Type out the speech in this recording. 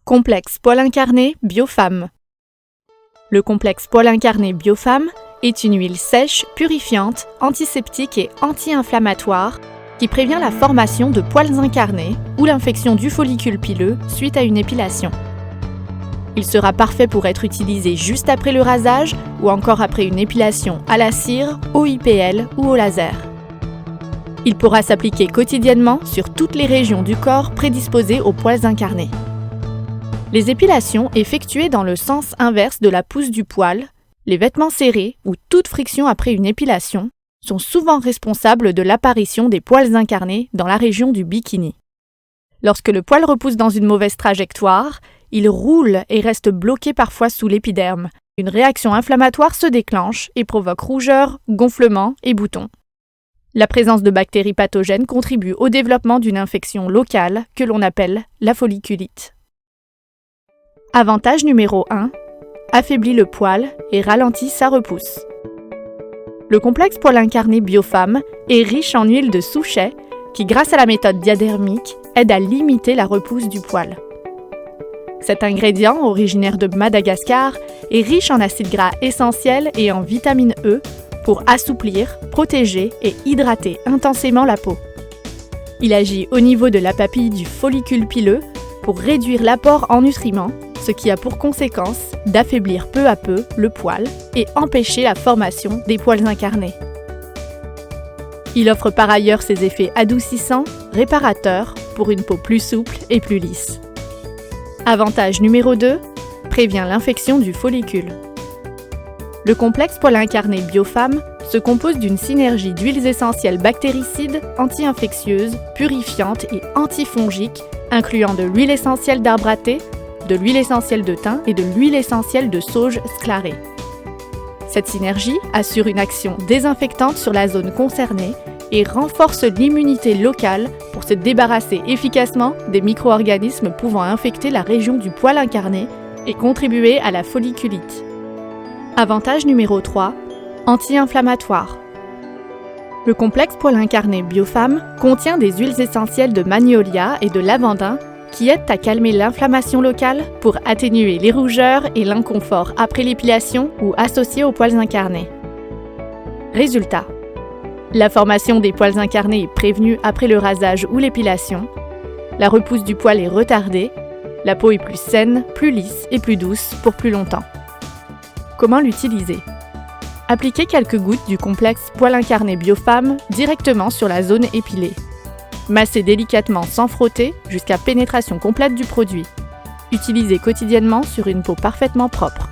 Complexe poil incarné Biofemme. Le complexe poil incarné Biofemme est une huile sèche, purifiante, antiseptique et anti-inflammatoire qui prévient la formation de poils incarnés ou l'infection du follicule pileux suite à une épilation. Il sera parfait pour être utilisé juste après le rasage ou encore après une épilation à la cire, au IPL ou au laser. Il pourra s'appliquer quotidiennement sur toutes les régions du corps prédisposées aux poils incarnés. Les épilations effectuées dans le sens inverse de la pousse du poil, les vêtements serrés ou toute friction après une épilation sont souvent responsables de l'apparition des poils incarnés dans la région du bikini. Lorsque le poil repousse dans une mauvaise trajectoire, il roule et reste bloqué parfois sous l'épiderme. Une réaction inflammatoire se déclenche et provoque rougeur, gonflement et boutons. La présence de bactéries pathogènes contribue au développement d'une infection locale que l'on appelle la folliculite. Avantage numéro 1. Affaiblit le poil et ralentit sa repousse. Le complexe poil incarné Biofemme est riche en huile de souchet qui, grâce à la méthode diadermique, aide à limiter la repousse du poil. Cet ingrédient, originaire de Madagascar, est riche en acides gras essentiels et en vitamine E pour assouplir, protéger et hydrater intensément la peau. Il agit au niveau de la papille du follicule pileux pour réduire l'apport en nutriments, ce qui a pour conséquence d'affaiblir peu à peu le poil et empêcher la formation des poils incarnés. Il offre par ailleurs ses effets adoucissants, réparateurs, pour une peau plus souple et plus lisse. Avantage numéro 2, prévient l'infection du follicule. Le complexe poil incarné Biofemme se compose d'une synergie d'huiles essentielles bactéricides, anti-infectieuses, purifiantes et antifongiques, incluant de l'huile essentielle d'arbre à thé, de l'huile essentielle de thym et de l'huile essentielle de sauge sclarée. Cette synergie assure une action désinfectante sur la zone concernée et renforce l'immunité locale pour se débarrasser efficacement des micro-organismes pouvant infecter la région du poil incarné et contribuer à la folliculite. Avantage numéro 3, anti-inflammatoire. Le complexe poil incarné Biofemme contient des huiles essentielles de magnolia et de lavandin qui aident à calmer l'inflammation locale pour atténuer les rougeurs et l'inconfort après l'épilation ou associés aux poils incarnés. Résultat: la formation des poils incarnés est prévenue après le rasage ou l'épilation, la repousse du poil est retardée, la peau est plus saine, plus lisse et plus douce pour plus longtemps. Comment l'utiliser? Appliquez quelques gouttes du complexe poil incarné Biofemme directement sur la zone épilée. Massez délicatement sans frotter jusqu'à pénétration complète du produit. Utilisez quotidiennement sur une peau parfaitement propre.